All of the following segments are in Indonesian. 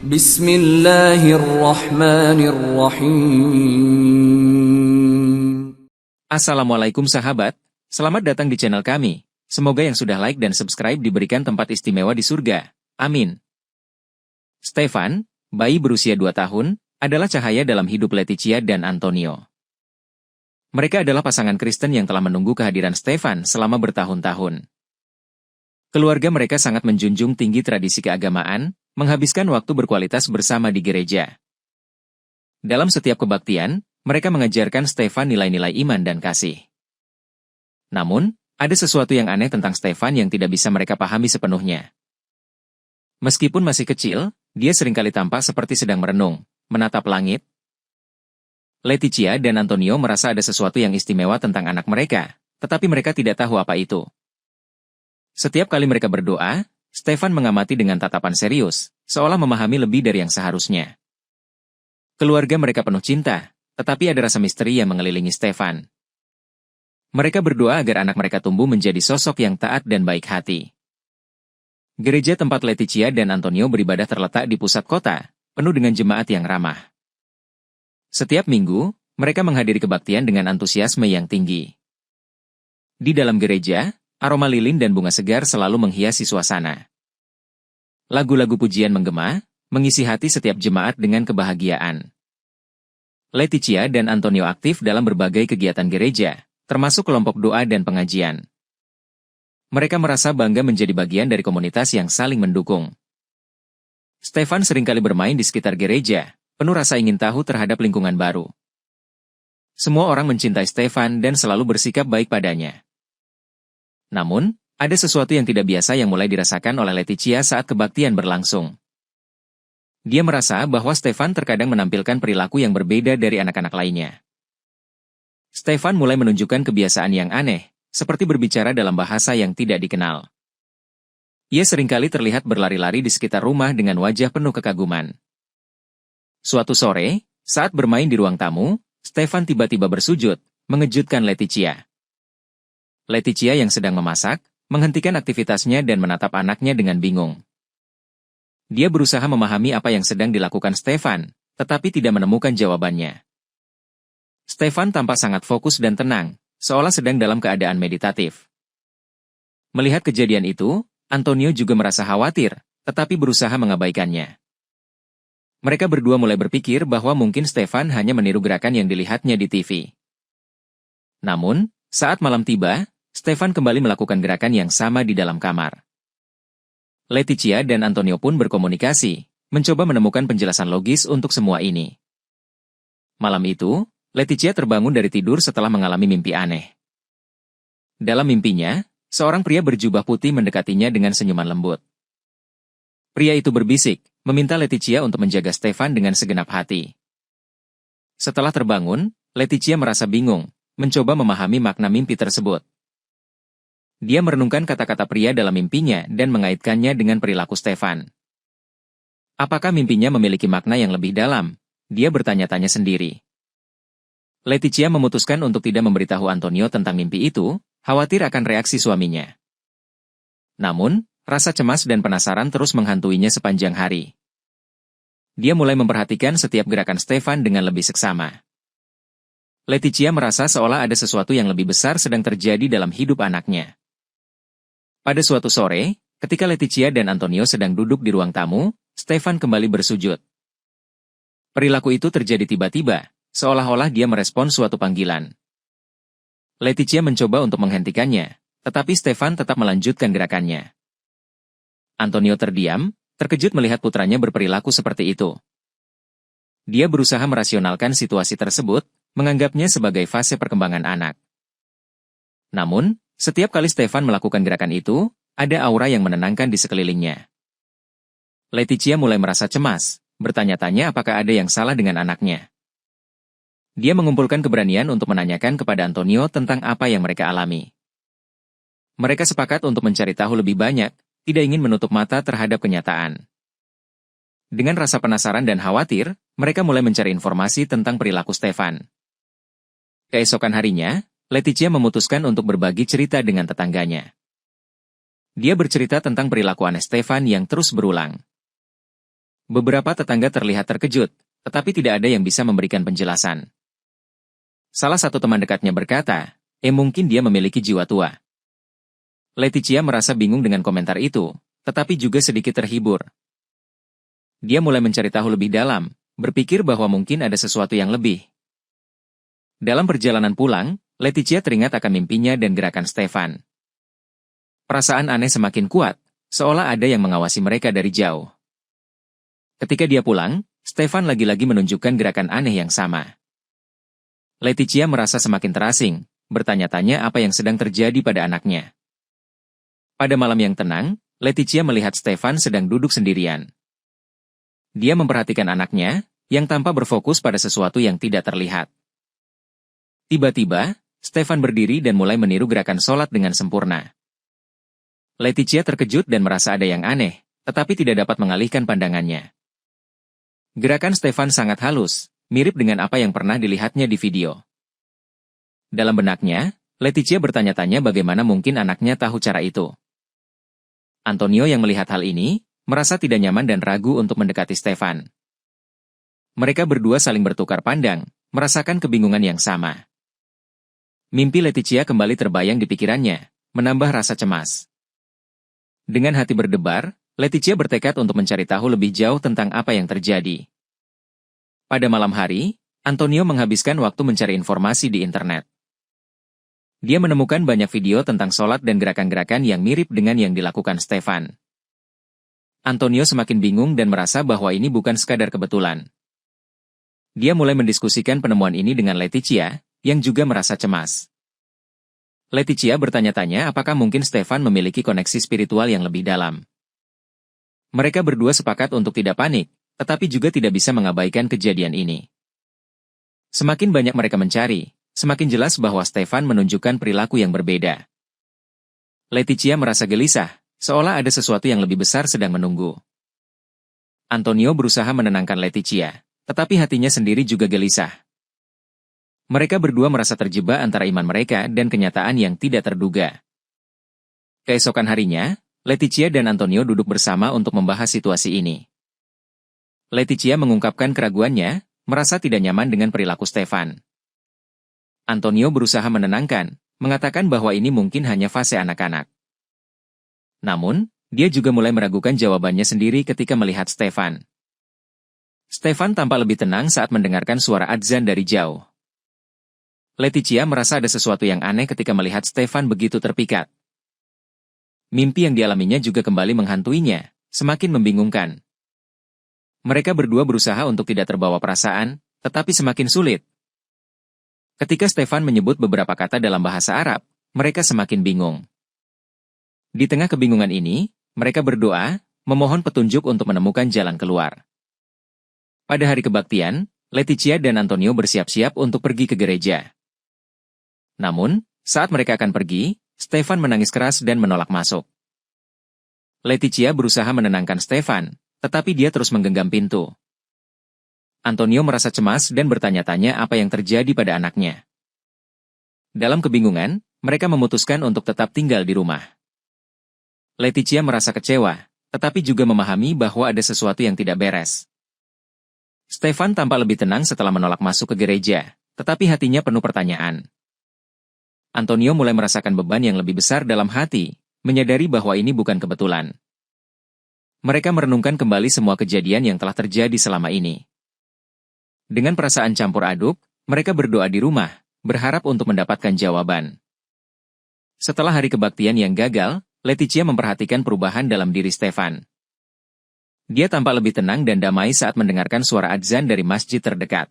Bismillahirrahmanirrahim. Assalamualaikum sahabat, selamat datang di channel kami. Semoga yang sudah like dan subscribe diberikan tempat istimewa di surga. Amin. Stefan, bayi berusia 2 tahun, adalah cahaya dalam hidup Leticia dan Antonio. Mereka adalah pasangan Kristen yang telah menunggu kehadiran Stefan selama bertahun-tahun. Keluarga mereka sangat menjunjung tinggi tradisi keagamaan, menghabiskan waktu berkualitas bersama di gereja. Dalam setiap kebaktian, mereka mengajarkan Stefan nilai-nilai iman dan kasih. Namun, ada sesuatu yang aneh tentang Stefan yang tidak bisa mereka pahami sepenuhnya. Meskipun masih kecil, dia seringkali tampak seperti sedang merenung, menatap langit. Leticia dan Antonio merasa ada sesuatu yang istimewa tentang anak mereka, tetapi mereka tidak tahu apa itu. Setiap kali mereka berdoa, Stefan mengamati dengan tatapan serius, seolah memahami lebih dari yang seharusnya. Keluarga mereka penuh cinta, tetapi ada rasa misteri yang mengelilingi Stefan. Mereka berdoa agar anak mereka tumbuh menjadi sosok yang taat dan baik hati. Gereja tempat Leticia dan Antonio beribadah terletak di pusat kota, penuh dengan jemaat yang ramah. Setiap minggu, mereka menghadiri kebaktian dengan antusiasme yang tinggi. Di dalam gereja, aroma lilin dan bunga segar selalu menghiasi suasana. Lagu-lagu pujian menggema, mengisi hati setiap jemaat dengan kebahagiaan. Leticia dan Antonio aktif dalam berbagai kegiatan gereja, termasuk kelompok doa dan pengajian. Mereka merasa bangga menjadi bagian dari komunitas yang saling mendukung. Stefan seringkali bermain di sekitar gereja, penuh rasa ingin tahu terhadap lingkungan baru. Semua orang mencintai Stefan dan selalu bersikap baik padanya. Namun, ada sesuatu yang tidak biasa yang mulai dirasakan oleh Leticia saat kebaktian berlangsung. Dia merasa bahwa Stefan terkadang menampilkan perilaku yang berbeda dari anak-anak lainnya. Stefan mulai menunjukkan kebiasaan yang aneh, seperti berbicara dalam bahasa yang tidak dikenal. Ia seringkali terlihat berlari-lari di sekitar rumah dengan wajah penuh kekaguman. Suatu sore, saat bermain di ruang tamu, Stefan tiba-tiba bersujud, mengejutkan Leticia. Leticia yang sedang memasak, menghentikan aktivitasnya dan menatap anaknya dengan bingung. Dia berusaha memahami apa yang sedang dilakukan Stefan, tetapi tidak menemukan jawabannya. Stefan tampak sangat fokus dan tenang, seolah sedang dalam keadaan meditatif. Melihat kejadian itu, Antonio juga merasa khawatir, tetapi berusaha mengabaikannya. Mereka berdua mulai berpikir bahwa mungkin Stefan hanya meniru gerakan yang dilihatnya di TV. Namun, saat malam tiba, Stefan kembali melakukan gerakan yang sama di dalam kamar. Leticia dan Antonio pun berkomunikasi, mencoba menemukan penjelasan logis untuk semua ini. Malam itu, Leticia terbangun dari tidur setelah mengalami mimpi aneh. Dalam mimpinya, seorang pria berjubah putih mendekatinya dengan senyuman lembut. Pria itu berbisik, meminta Leticia untuk menjaga Stefan dengan segenap hati. Setelah terbangun, Leticia merasa bingung, mencoba memahami makna mimpi tersebut. Dia merenungkan kata-kata pria dalam mimpinya dan mengaitkannya dengan perilaku Stefan. Apakah mimpinya memiliki makna yang lebih dalam? Dia bertanya-tanya sendiri. Leticia memutuskan untuk tidak memberitahu Antonio tentang mimpi itu, khawatir akan reaksi suaminya. Namun, rasa cemas dan penasaran terus menghantuinya sepanjang hari. Dia mulai memperhatikan setiap gerakan Stefan dengan lebih seksama. Leticia merasa seolah ada sesuatu yang lebih besar sedang terjadi dalam hidup anaknya. Pada suatu sore, ketika Leticia dan Antonio sedang duduk di ruang tamu, Stefan kembali bersujud. Perilaku itu terjadi tiba-tiba, seolah-olah dia merespon suatu panggilan. Leticia mencoba untuk menghentikannya, tetapi Stefan tetap melanjutkan gerakannya. Antonio terdiam, terkejut melihat putranya berperilaku seperti itu. Dia berusaha merasionalkan situasi tersebut, menganggapnya sebagai fase perkembangan anak. Namun, setiap kali Stefan melakukan gerakan itu, ada aura yang menenangkan di sekelilingnya. Leticia mulai merasa cemas, bertanya-tanya apakah ada yang salah dengan anaknya. Dia mengumpulkan keberanian untuk menanyakan kepada Antonio tentang apa yang mereka alami. Mereka sepakat untuk mencari tahu lebih banyak, tidak ingin menutup mata terhadap kenyataan. Dengan rasa penasaran dan khawatir, mereka mulai mencari informasi tentang perilaku Stefan. Keesokan harinya, Leticia memutuskan untuk berbagi cerita dengan tetangganya. Dia bercerita tentang perilaku aneh Stefan yang terus berulang. Beberapa tetangga terlihat terkejut, tetapi tidak ada yang bisa memberikan penjelasan. Salah satu teman dekatnya berkata, mungkin dia memiliki jiwa tua." Leticia merasa bingung dengan komentar itu, tetapi juga sedikit terhibur. Dia mulai mencari tahu lebih dalam, berpikir bahwa mungkin ada sesuatu yang lebih. Dalam perjalanan pulang, Leticia teringat akan mimpinya dan gerakan Stefan. Perasaan aneh semakin kuat, seolah ada yang mengawasi mereka dari jauh. Ketika dia pulang, Stefan lagi-lagi menunjukkan gerakan aneh yang sama. Leticia merasa semakin terasing, bertanya-tanya apa yang sedang terjadi pada anaknya. Pada malam yang tenang, Leticia melihat Stefan sedang duduk sendirian. Dia memperhatikan anaknya, yang tampak berfokus pada sesuatu yang tidak terlihat. Tiba-tiba, Stefan berdiri dan mulai meniru gerakan sholat dengan sempurna. Leticia terkejut dan merasa ada yang aneh, tetapi tidak dapat mengalihkan pandangannya. Gerakan Stefan sangat halus, mirip dengan apa yang pernah dilihatnya di video. Dalam benaknya, Leticia bertanya-tanya bagaimana mungkin anaknya tahu cara itu. Antonio yang melihat hal ini, merasa tidak nyaman dan ragu untuk mendekati Stefan. Mereka berdua saling bertukar pandang, merasakan kebingungan yang sama. Mimpi Leticia kembali terbayang di pikirannya, menambah rasa cemas. Dengan hati berdebar, Leticia bertekad untuk mencari tahu lebih jauh tentang apa yang terjadi. Pada malam hari, Antonio menghabiskan waktu mencari informasi di internet. Dia menemukan banyak video tentang sholat dan gerakan-gerakan yang mirip dengan yang dilakukan Stefan. Antonio semakin bingung dan merasa bahwa ini bukan sekadar kebetulan. Dia mulai mendiskusikan penemuan ini dengan Leticia, yang juga merasa cemas. Leticia bertanya-tanya apakah mungkin Stefan memiliki koneksi spiritual yang lebih dalam. Mereka berdua sepakat untuk tidak panik, tetapi juga tidak bisa mengabaikan kejadian ini. Semakin banyak mereka mencari, semakin jelas bahwa Stefan menunjukkan perilaku yang berbeda. Leticia merasa gelisah, seolah ada sesuatu yang lebih besar sedang menunggu. Antonio berusaha menenangkan Leticia, tetapi hatinya sendiri juga gelisah. Mereka berdua merasa terjebak antara iman mereka dan kenyataan yang tidak terduga. Keesokan harinya, Leticia dan Antonio duduk bersama untuk membahas situasi ini. Leticia mengungkapkan keraguannya, merasa tidak nyaman dengan perilaku Stefan. Antonio berusaha menenangkan, mengatakan bahwa ini mungkin hanya fase anak-anak. Namun, dia juga mulai meragukan jawabannya sendiri ketika melihat Stefan. Stefan tampak lebih tenang saat mendengarkan suara adzan dari jauh. Leticia merasa ada sesuatu yang aneh ketika melihat Stefan begitu terpikat. Mimpi yang dialaminya juga kembali menghantuinya, semakin membingungkan. Mereka berdua berusaha untuk tidak terbawa perasaan, tetapi semakin sulit. Ketika Stefan menyebut beberapa kata dalam bahasa Arab, mereka semakin bingung. Di tengah kebingungan ini, mereka berdoa, memohon petunjuk untuk menemukan jalan keluar. Pada hari kebaktian, Leticia dan Antonio bersiap-siap untuk pergi ke gereja. Namun, saat mereka akan pergi, Stefan menangis keras dan menolak masuk. Leticia berusaha menenangkan Stefan, tetapi dia terus menggenggam pintu. Antonio merasa cemas dan bertanya-tanya apa yang terjadi pada anaknya. Dalam kebingungan, mereka memutuskan untuk tetap tinggal di rumah. Leticia merasa kecewa, tetapi juga memahami bahwa ada sesuatu yang tidak beres. Stefan tampak lebih tenang setelah menolak masuk ke gereja, tetapi hatinya penuh pertanyaan. Antonio mulai merasakan beban yang lebih besar dalam hati, menyadari bahwa ini bukan kebetulan. Mereka merenungkan kembali semua kejadian yang telah terjadi selama ini. Dengan perasaan campur aduk, mereka berdoa di rumah, berharap untuk mendapatkan jawaban. Setelah hari kebaktian yang gagal, Leticia memperhatikan perubahan dalam diri Stefan. Dia tampak lebih tenang dan damai saat mendengarkan suara adzan dari masjid terdekat.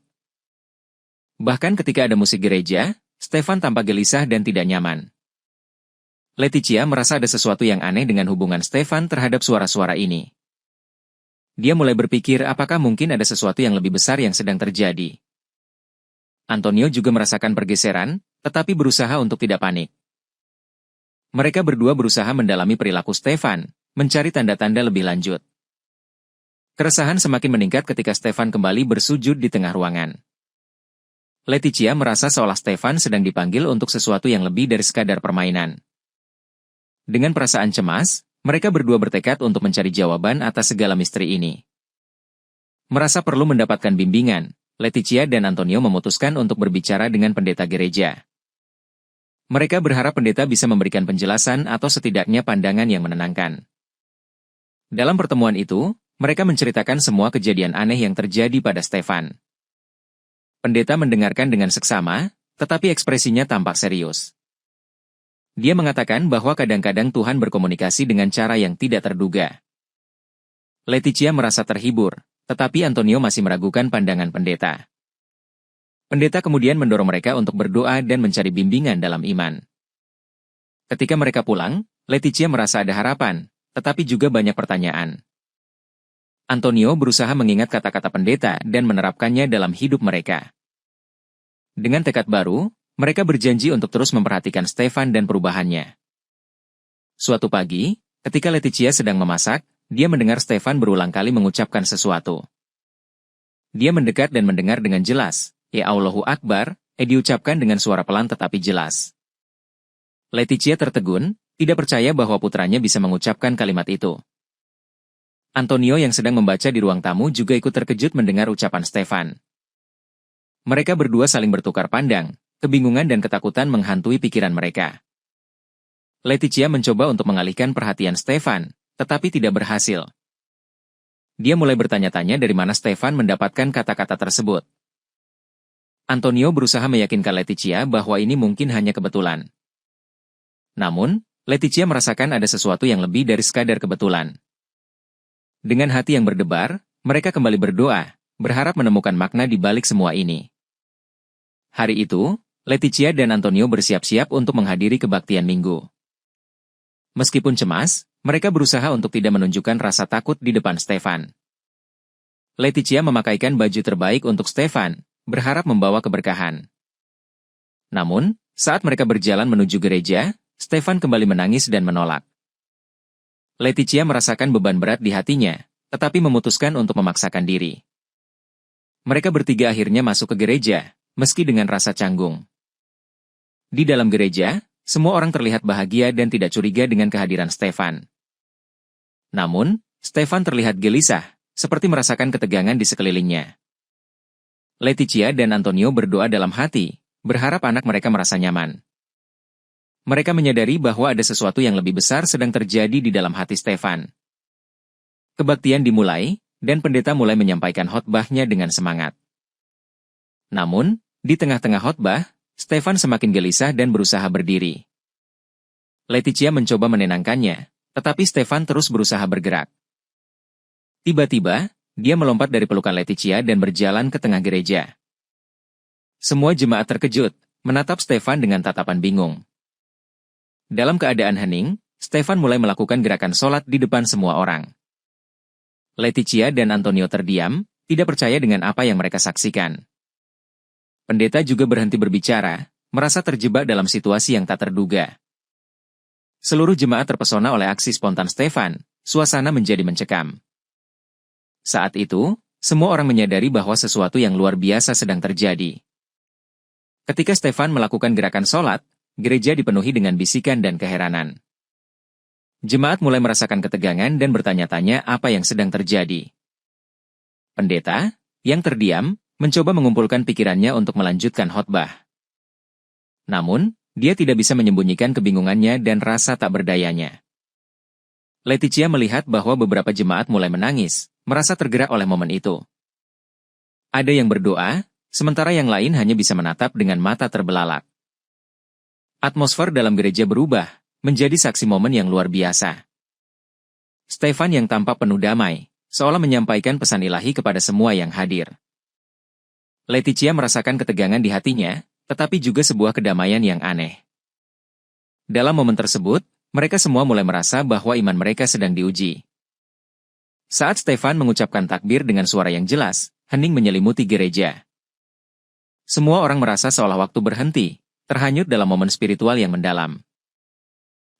Bahkan ketika ada musik gereja, Stefan tampak gelisah dan tidak nyaman. Leticia merasa ada sesuatu yang aneh dengan hubungan Stefan terhadap suara-suara ini. Dia mulai berpikir apakah mungkin ada sesuatu yang lebih besar yang sedang terjadi. Antonio juga merasakan pergeseran, tetapi berusaha untuk tidak panik. Mereka berdua berusaha mendalami perilaku Stefan, mencari tanda-tanda lebih lanjut. Keresahan semakin meningkat ketika Stefan kembali bersujud di tengah ruangan. Leticia merasa seolah Stefan sedang dipanggil untuk sesuatu yang lebih dari sekadar permainan. Dengan perasaan cemas, mereka berdua bertekad untuk mencari jawaban atas segala misteri ini. Merasa perlu mendapatkan bimbingan, Leticia dan Antonio memutuskan untuk berbicara dengan pendeta gereja. Mereka berharap pendeta bisa memberikan penjelasan atau setidaknya pandangan yang menenangkan. Dalam pertemuan itu, mereka menceritakan semua kejadian aneh yang terjadi pada Stefan. Pendeta mendengarkan dengan seksama, tetapi ekspresinya tampak serius. Dia mengatakan bahwa kadang-kadang Tuhan berkomunikasi dengan cara yang tidak terduga. Leticia merasa terhibur, tetapi Antonio masih meragukan pandangan pendeta. Pendeta kemudian mendorong mereka untuk berdoa dan mencari bimbingan dalam iman. Ketika mereka pulang, Leticia merasa ada harapan, tetapi juga banyak pertanyaan. Antonio berusaha mengingat kata-kata pendeta dan menerapkannya dalam hidup mereka. Dengan tekad baru, mereka berjanji untuk terus memperhatikan Stefan dan perubahannya. Suatu pagi, ketika Leticia sedang memasak, dia mendengar Stefan berulang kali mengucapkan sesuatu. Dia mendekat dan mendengar dengan jelas, "Ya Allahu Akbar," diucapkan dengan suara pelan tetapi jelas. Leticia tertegun, tidak percaya bahwa putranya bisa mengucapkan kalimat itu. Antonio yang sedang membaca di ruang tamu juga ikut terkejut mendengar ucapan Stefan. Mereka berdua saling bertukar pandang, kebingungan dan ketakutan menghantui pikiran mereka. Leticia mencoba untuk mengalihkan perhatian Stefan, tetapi tidak berhasil. Dia mulai bertanya-tanya dari mana Stefan mendapatkan kata-kata tersebut. Antonio berusaha meyakinkan Leticia bahwa ini mungkin hanya kebetulan. Namun, Leticia merasakan ada sesuatu yang lebih dari sekadar kebetulan. Dengan hati yang berdebar, mereka kembali berdoa, berharap menemukan makna di balik semua ini. Hari itu, Leticia dan Antonio bersiap-siap untuk menghadiri kebaktian minggu. Meskipun cemas, mereka berusaha untuk tidak menunjukkan rasa takut di depan Stefan. Leticia memakaikan baju terbaik untuk Stefan, berharap membawa keberkahan. Namun, saat mereka berjalan menuju gereja, Stefan kembali menangis dan menolak. Leticia merasakan beban berat di hatinya, tetapi memutuskan untuk memaksakan diri. Mereka bertiga akhirnya masuk ke gereja, meski dengan rasa canggung. Di dalam gereja, semua orang terlihat bahagia dan tidak curiga dengan kehadiran Stefan. Namun, Stefan terlihat gelisah, seperti merasakan ketegangan di sekelilingnya. Leticia dan Antonio berdoa dalam hati, berharap anak mereka merasa nyaman. Mereka menyadari bahwa ada sesuatu yang lebih besar sedang terjadi di dalam hati Stefan. Kebaktian dimulai, dan pendeta mulai menyampaikan khotbahnya dengan semangat. Namun, di tengah-tengah khotbah, Stefan semakin gelisah dan berusaha berdiri. Leticia mencoba menenangkannya, tetapi Stefan terus berusaha bergerak. Tiba-tiba, dia melompat dari pelukan Leticia dan berjalan ke tengah gereja. Semua jemaat terkejut, menatap Stefan dengan tatapan bingung. Dalam keadaan hening, Stefan mulai melakukan gerakan sholat di depan semua orang. Leticia dan Antonio terdiam, tidak percaya dengan apa yang mereka saksikan. Pendeta juga berhenti berbicara, merasa terjebak dalam situasi yang tak terduga. Seluruh jemaat terpesona oleh aksi spontan Stefan, suasana menjadi mencekam. Saat itu, semua orang menyadari bahwa sesuatu yang luar biasa sedang terjadi. Ketika Stefan melakukan gerakan sholat, gereja dipenuhi dengan bisikan dan keheranan. Jemaat mulai merasakan ketegangan dan bertanya-tanya apa yang sedang terjadi. Pendeta, yang terdiam, mencoba mengumpulkan pikirannya untuk melanjutkan khotbah. Namun, dia tidak bisa menyembunyikan kebingungannya dan rasa tak berdayanya. Leticia melihat bahwa beberapa jemaat mulai menangis, merasa tergerak oleh momen itu. Ada yang berdoa, sementara yang lain hanya bisa menatap dengan mata terbelalak. Atmosfer dalam gereja berubah, menjadi saksi momen yang luar biasa. Stefan yang tampak penuh damai, seolah menyampaikan pesan ilahi kepada semua yang hadir. Leticia merasakan ketegangan di hatinya, tetapi juga sebuah kedamaian yang aneh. Dalam momen tersebut, mereka semua mulai merasa bahwa iman mereka sedang diuji. Saat Stefan mengucapkan takbir dengan suara yang jelas, hening menyelimuti gereja. Semua orang merasa seolah waktu berhenti, terhanyut dalam momen spiritual yang mendalam.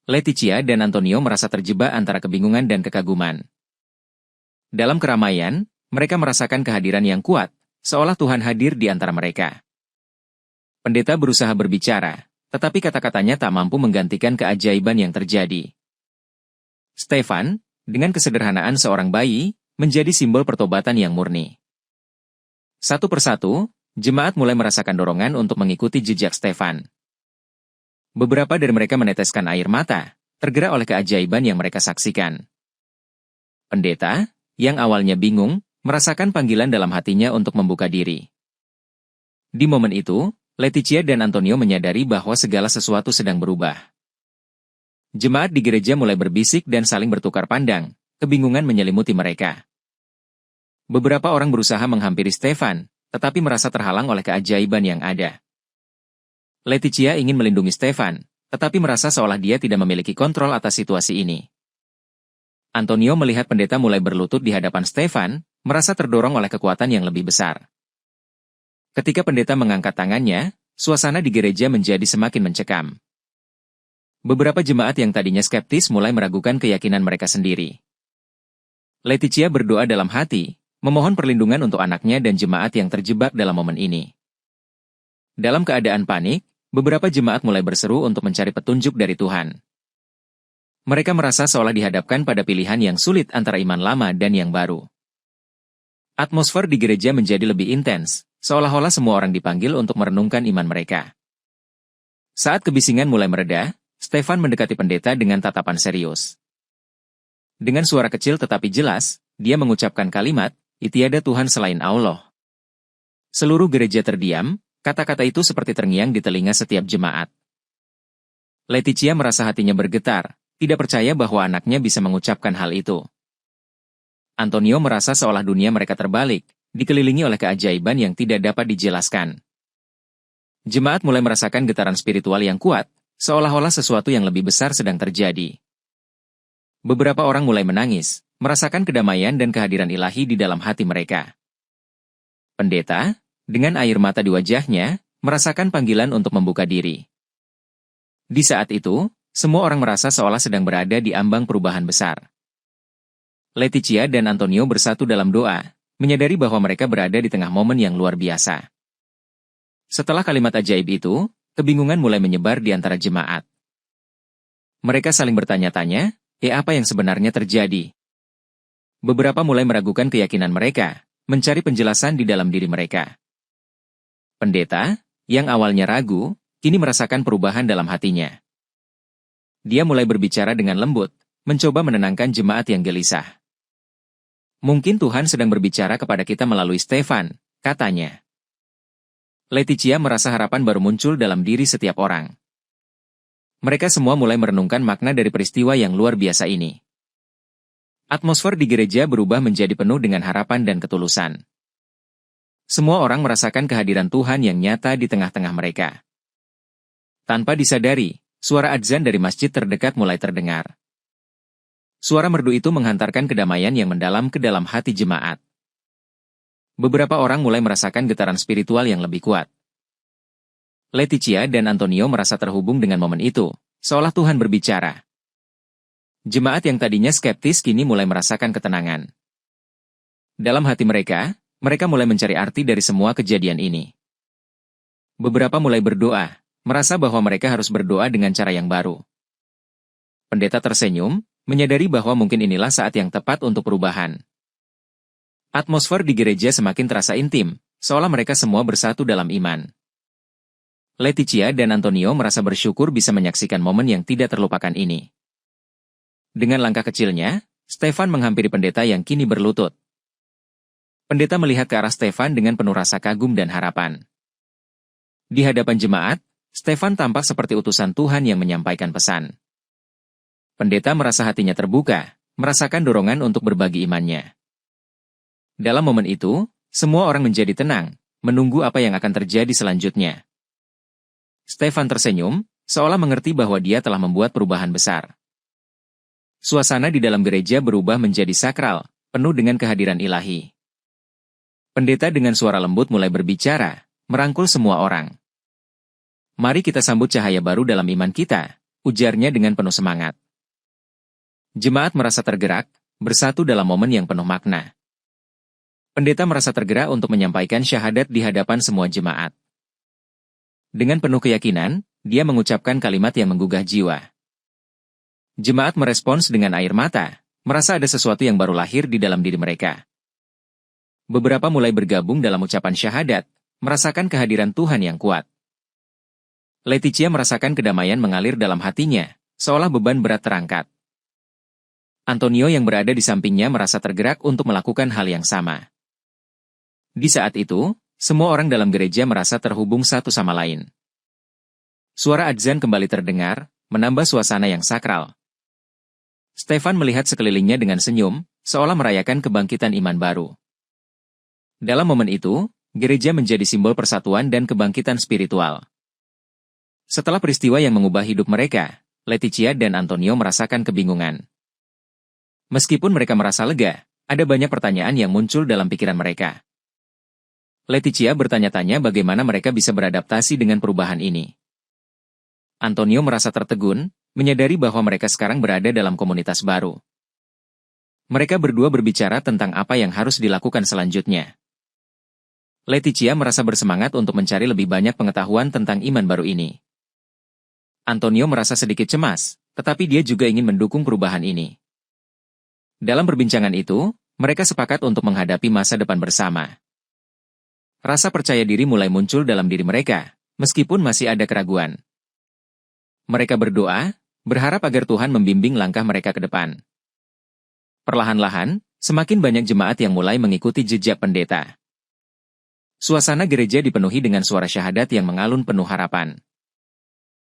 Leticia dan Antonio merasa terjebak antara kebingungan dan kekaguman. Dalam keramaian, mereka merasakan kehadiran yang kuat, seolah Tuhan hadir di antara mereka. Pendeta berusaha berbicara, tetapi kata-katanya tak mampu menggantikan keajaiban yang terjadi. Stefan, dengan kesederhanaan seorang bayi, menjadi simbol pertobatan yang murni. Satu persatu, jemaat mulai merasakan dorongan untuk mengikuti jejak Stefan. Beberapa dari mereka meneteskan air mata, tergerak oleh keajaiban yang mereka saksikan. Pendeta, yang awalnya bingung, merasakan panggilan dalam hatinya untuk membuka diri. Di momen itu, Leticia dan Antonio menyadari bahwa segala sesuatu sedang berubah. Jemaat di gereja mulai berbisik dan saling bertukar pandang, kebingungan menyelimuti mereka. Beberapa orang berusaha menghampiri Stefan, tetapi merasa terhalang oleh keajaiban yang ada. Leticia ingin melindungi Stefan, tetapi merasa seolah dia tidak memiliki kontrol atas situasi ini. Antonio melihat pendeta mulai berlutut di hadapan Stefan, merasa terdorong oleh kekuatan yang lebih besar. Ketika pendeta mengangkat tangannya, suasana di gereja menjadi semakin mencekam. Beberapa jemaat yang tadinya skeptis mulai meragukan keyakinan mereka sendiri. Leticia berdoa dalam hati, memohon perlindungan untuk anaknya dan jemaat yang terjebak dalam momen ini. Dalam keadaan panik, beberapa jemaat mulai berseru untuk mencari petunjuk dari Tuhan. Mereka merasa seolah dihadapkan pada pilihan yang sulit antara iman lama dan yang baru. Atmosfer di gereja menjadi lebih intens, seolah-olah semua orang dipanggil untuk merenungkan iman mereka. Saat kebisingan mulai mereda, Stefan mendekati pendeta dengan tatapan serius. Dengan suara kecil tetapi jelas, dia mengucapkan kalimat, "Tiada Tuhan selain Allah." Seluruh gereja terdiam, kata-kata itu seperti terngiang di telinga setiap jemaat. Leticia merasa hatinya bergetar, tidak percaya bahwa anaknya bisa mengucapkan hal itu. Antonio merasa seolah dunia mereka terbalik, dikelilingi oleh keajaiban yang tidak dapat dijelaskan. Jemaat mulai merasakan getaran spiritual yang kuat, seolah-olah sesuatu yang lebih besar sedang terjadi. Beberapa orang mulai menangis, merasakan kedamaian dan kehadiran ilahi di dalam hati mereka. Pendeta, dengan air mata di wajahnya, merasakan panggilan untuk membuka diri. Di saat itu, semua orang merasa seolah sedang berada di ambang perubahan besar. Leticia dan Antonio bersatu dalam doa, menyadari bahwa mereka berada di tengah momen yang luar biasa. Setelah kalimat ajaib itu, kebingungan mulai menyebar di antara jemaat. Mereka saling bertanya-tanya, apa yang sebenarnya terjadi? Beberapa mulai meragukan keyakinan mereka, mencari penjelasan di dalam diri mereka. Pendeta, yang awalnya ragu, kini merasakan perubahan dalam hatinya. Dia mulai berbicara dengan lembut, mencoba menenangkan jemaat yang gelisah. Mungkin Tuhan sedang berbicara kepada kita melalui Stefan, katanya. Leticia merasa harapan baru muncul dalam diri setiap orang. Mereka semua mulai merenungkan makna dari peristiwa yang luar biasa ini. Atmosfer di gereja berubah menjadi penuh dengan harapan dan ketulusan. Semua orang merasakan kehadiran Tuhan yang nyata di tengah-tengah mereka. Tanpa disadari, suara adzan dari masjid terdekat mulai terdengar. Suara merdu itu menghantarkan kedamaian yang mendalam ke dalam hati jemaat. Beberapa orang mulai merasakan getaran spiritual yang lebih kuat. Leticia dan Antonio merasa terhubung dengan momen itu, seolah Tuhan berbicara. Jemaat yang tadinya skeptis kini mulai merasakan ketenangan. Dalam hati mereka mulai mencari arti dari semua kejadian ini. Beberapa mulai berdoa, merasa bahwa mereka harus berdoa dengan cara yang baru. Pendeta tersenyum, menyadari bahwa mungkin inilah saat yang tepat untuk perubahan. Atmosfer di gereja semakin terasa intim, seolah mereka semua bersatu dalam iman. Leticia dan Antonio merasa bersyukur bisa menyaksikan momen yang tidak terlupakan ini. Dengan langkah kecilnya, Stefan menghampiri pendeta yang kini berlutut. Pendeta melihat ke arah Stefan dengan penuh rasa kagum dan harapan. Di hadapan jemaat, Stefan tampak seperti utusan Tuhan yang menyampaikan pesan. Pendeta merasa hatinya terbuka, merasakan dorongan untuk berbagi imannya. Dalam momen itu, semua orang menjadi tenang, menunggu apa yang akan terjadi selanjutnya. Stefan tersenyum, seolah mengerti bahwa dia telah membuat perubahan besar. Suasana di dalam gereja berubah menjadi sakral, penuh dengan kehadiran ilahi. Pendeta dengan suara lembut mulai berbicara, merangkul semua orang. "Mari kita sambut cahaya baru dalam iman kita," ujarnya dengan penuh semangat. Jemaat merasa tergerak, bersatu dalam momen yang penuh makna. Pendeta merasa tergerak untuk menyampaikan syahadat di hadapan semua jemaat. Dengan penuh keyakinan, dia mengucapkan kalimat yang menggugah jiwa. Jemaat merespons dengan air mata, merasa ada sesuatu yang baru lahir di dalam diri mereka. Beberapa mulai bergabung dalam ucapan syahadat, merasakan kehadiran Tuhan yang kuat. Leticia merasakan kedamaian mengalir dalam hatinya, seolah beban berat terangkat. Antonio yang berada di sampingnya merasa tergerak untuk melakukan hal yang sama. Di saat itu, semua orang dalam gereja merasa terhubung satu sama lain. Suara adzan kembali terdengar, menambah suasana yang sakral. Stefan melihat sekelilingnya dengan senyum, seolah merayakan kebangkitan iman baru. Dalam momen itu, gereja menjadi simbol persatuan dan kebangkitan spiritual. Setelah peristiwa yang mengubah hidup mereka, Leticia dan Antonio merasakan kebingungan. Meskipun mereka merasa lega, ada banyak pertanyaan yang muncul dalam pikiran mereka. Leticia bertanya-tanya bagaimana mereka bisa beradaptasi dengan perubahan ini. Antonio merasa tertegun, menyadari bahwa mereka sekarang berada dalam komunitas baru. Mereka berdua berbicara tentang apa yang harus dilakukan selanjutnya. Leticia merasa bersemangat untuk mencari lebih banyak pengetahuan tentang iman baru ini. Antonio merasa sedikit cemas, tetapi dia juga ingin mendukung perubahan ini. Dalam perbincangan itu, mereka sepakat untuk menghadapi masa depan bersama. Rasa percaya diri mulai muncul dalam diri mereka, meskipun masih ada keraguan. Mereka berdoa, berharap agar Tuhan membimbing langkah mereka ke depan. Perlahan-lahan, semakin banyak jemaat yang mulai mengikuti jejak pendeta. Suasana gereja dipenuhi dengan suara syahadat yang mengalun penuh harapan.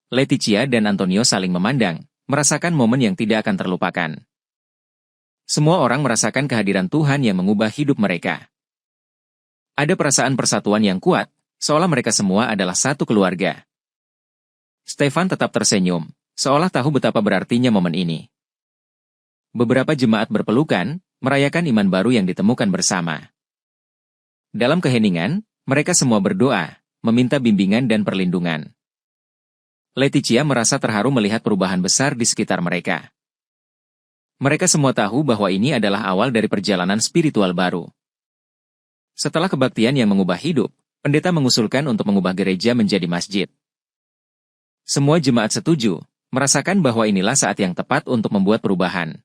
Leticia dan Antonio saling memandang, merasakan momen yang tidak akan terlupakan. Semua orang merasakan kehadiran Tuhan yang mengubah hidup mereka. Ada perasaan persatuan yang kuat, seolah mereka semua adalah satu keluarga. Stefan tetap tersenyum, seolah tahu betapa berartinya momen ini. Beberapa jemaat berpelukan, merayakan iman baru yang ditemukan bersama. Dalam keheningan, mereka semua berdoa, meminta bimbingan dan perlindungan. Leticia merasa terharu melihat perubahan besar di sekitar mereka. Mereka semua tahu bahwa ini adalah awal dari perjalanan spiritual baru. Setelah kebaktian yang mengubah hidup, pendeta mengusulkan untuk mengubah gereja menjadi masjid. Semua jemaat setuju, merasakan bahwa inilah saat yang tepat untuk membuat perubahan.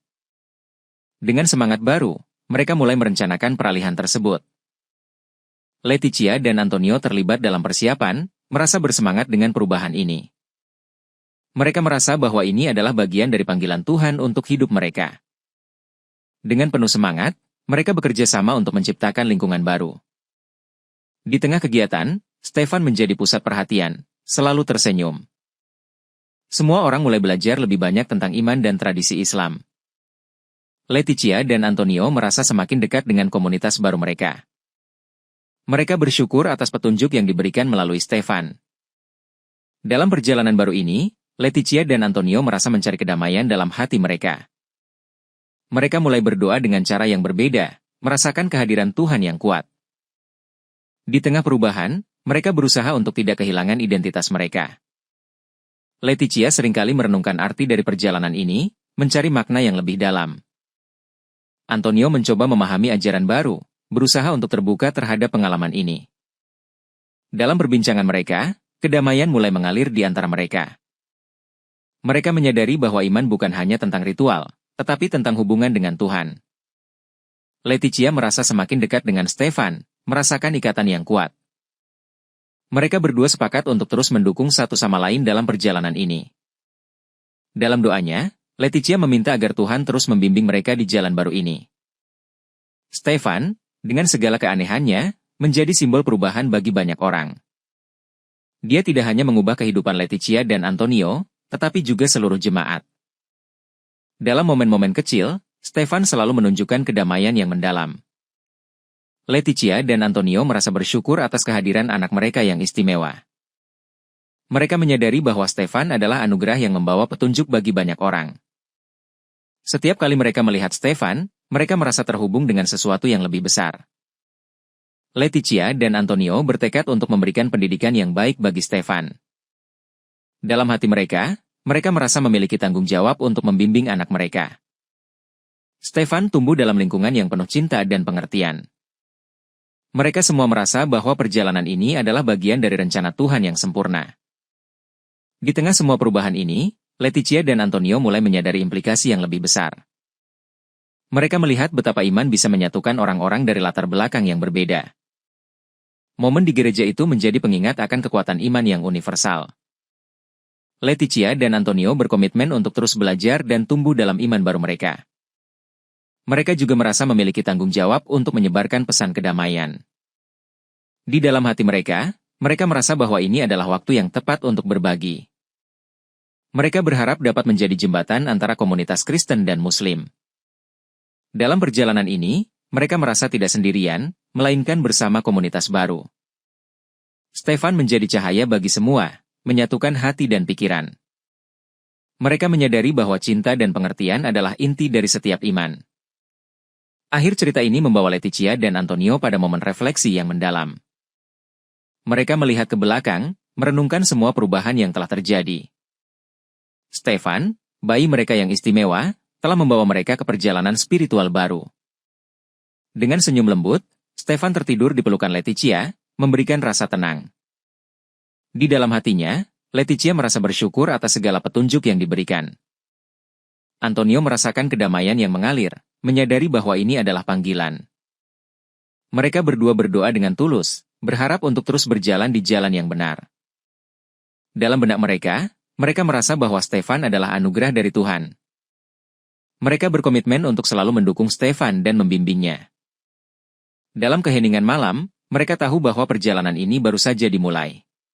Dengan semangat baru, mereka mulai merencanakan peralihan tersebut. Leticia dan Antonio terlibat dalam persiapan, merasa bersemangat dengan perubahan ini. Mereka merasa bahwa ini adalah bagian dari panggilan Tuhan untuk hidup mereka. Dengan penuh semangat, mereka bekerja sama untuk menciptakan lingkungan baru. Di tengah kegiatan, Stefan menjadi pusat perhatian, selalu tersenyum. Semua orang mulai belajar lebih banyak tentang iman dan tradisi Islam. Leticia dan Antonio merasa semakin dekat dengan komunitas baru mereka. Mereka bersyukur atas petunjuk yang diberikan melalui Stefan. Dalam perjalanan baru ini, Leticia dan Antonio merasa mencari kedamaian dalam hati mereka. Mereka mulai berdoa dengan cara yang berbeda, merasakan kehadiran Tuhan yang kuat. Di tengah perubahan, mereka berusaha untuk tidak kehilangan identitas mereka. Leticia seringkali merenungkan arti dari perjalanan ini, mencari makna yang lebih dalam. Antonio mencoba memahami ajaran baru, berusaha untuk terbuka terhadap pengalaman ini. Dalam perbincangan mereka, kedamaian mulai mengalir di antara mereka. Mereka menyadari bahwa iman bukan hanya tentang ritual, tetapi tentang hubungan dengan Tuhan. Leticia merasa semakin dekat dengan Stefan, merasakan ikatan yang kuat. Mereka berdua sepakat untuk terus mendukung satu sama lain dalam perjalanan ini. Dalam doanya, Leticia meminta agar Tuhan terus membimbing mereka di jalan baru ini. Stefan, dengan segala keanehannya, menjadi simbol perubahan bagi banyak orang. Dia tidak hanya mengubah kehidupan Leticia dan Antonio, tetapi juga seluruh jemaat. Dalam momen-momen kecil, Stefan selalu menunjukkan kedamaian yang mendalam. Leticia dan Antonio merasa bersyukur atas kehadiran anak mereka yang istimewa. Mereka menyadari bahwa Stefan adalah anugerah yang membawa petunjuk bagi banyak orang. Setiap kali mereka melihat Stefan, mereka merasa terhubung dengan sesuatu yang lebih besar. Leticia dan Antonio bertekad untuk memberikan pendidikan yang baik bagi Stefan. Dalam hati mereka merasa memiliki tanggung jawab untuk membimbing anak mereka. Stefan tumbuh dalam lingkungan yang penuh cinta dan pengertian. Mereka semua merasa bahwa perjalanan ini adalah bagian dari rencana Tuhan yang sempurna. Di tengah semua perubahan ini, Leticia dan Antonio mulai menyadari implikasi yang lebih besar. Mereka melihat betapa iman bisa menyatukan orang-orang dari latar belakang yang berbeda. Momen di gereja itu menjadi pengingat akan kekuatan iman yang universal. Leticia dan Antonio berkomitmen untuk terus belajar dan tumbuh dalam iman baru mereka. Mereka juga merasa memiliki tanggung jawab untuk menyebarkan pesan kedamaian. Di dalam hati mereka merasa bahwa ini adalah waktu yang tepat untuk berbagi. Mereka berharap dapat menjadi jembatan antara komunitas Kristen dan Muslim. Dalam perjalanan ini, mereka merasa tidak sendirian, melainkan bersama komunitas baru. Stefan menjadi cahaya bagi semua, menyatukan hati dan pikiran. Mereka menyadari bahwa cinta dan pengertian adalah inti dari setiap iman. Akhir cerita ini membawa Leticia dan Antonio pada momen refleksi yang mendalam. Mereka melihat ke belakang, merenungkan semua perubahan yang telah terjadi. Stefan, bayi mereka yang istimewa, telah membawa mereka ke perjalanan spiritual baru. Dengan senyum lembut, Stefan tertidur di pelukan Leticia, memberikan rasa tenang. Di dalam hatinya, Leticia merasa bersyukur atas segala petunjuk yang diberikan. Antonio merasakan kedamaian yang mengalir, menyadari bahwa ini adalah panggilan. Mereka berdua berdoa dengan tulus, berharap untuk terus berjalan di jalan yang benar. Dalam benak mereka merasa bahwa Stefan adalah anugerah dari Tuhan. Mereka berkomitmen untuk selalu mendukung Stefan dan membimbingnya. Dalam keheningan malam, mereka tahu bahwa perjalanan ini baru saja dimulai.